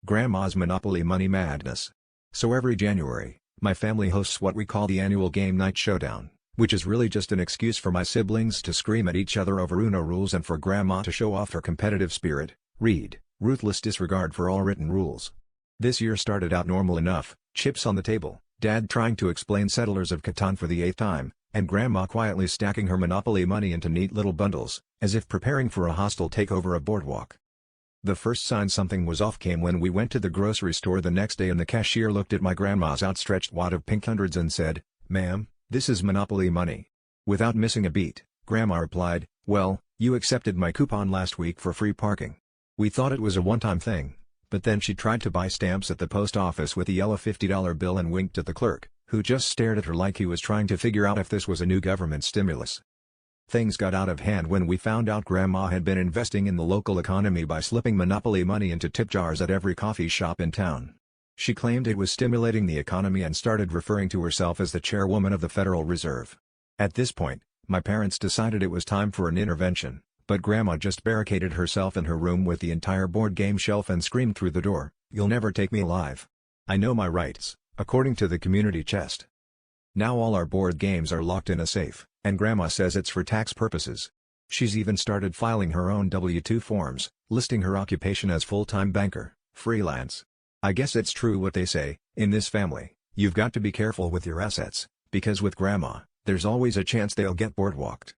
Grandma's Monopoly Money Madness. So every January, my family hosts what we call the annual Game Night Showdown, which is really just an excuse for my siblings to scream at each other over Uno rules and for Grandma to show off her competitive spirit, ruthless disregard for all written rules. This year started out normal enough, chips on the table, Dad trying to explain Settlers of Catan for the 8th time, and Grandma quietly stacking her Monopoly money into neat little bundles, as if preparing for a hostile takeover of Boardwalk. The first sign something was off came when we went to the grocery store the next day and the cashier looked at my grandma's outstretched wad of pink hundreds and said, "Ma'am, this is Monopoly money." Without missing a beat, Grandma replied, "Well, you accepted my coupon last week for free parking." We thought it was a one-time thing, but then she tried to buy stamps at the post office with a yellow $50 bill and winked at the clerk, who just stared at her like he was trying to figure out if this was a new government stimulus. Things got out of hand when we found out Grandma had been investing in the local economy by slipping Monopoly money into tip jars at every coffee shop in town. She claimed it was stimulating the economy and started referring to herself as the chairwoman of the Federal Reserve. At this point, my parents decided it was time for an intervention, but Grandma just barricaded herself in her room with the entire board game shelf and screamed through the door, "You'll never take me alive. I know my rights," according to the community chest. Now all our board games are locked in a safe, and Grandma says it's for tax purposes. She's even started filing her own W-2 forms, listing her occupation as full-time banker, freelance. I guess it's true what they say, in this family, you've got to be careful with your assets, because with Grandma, there's always a chance they'll get boardwalked.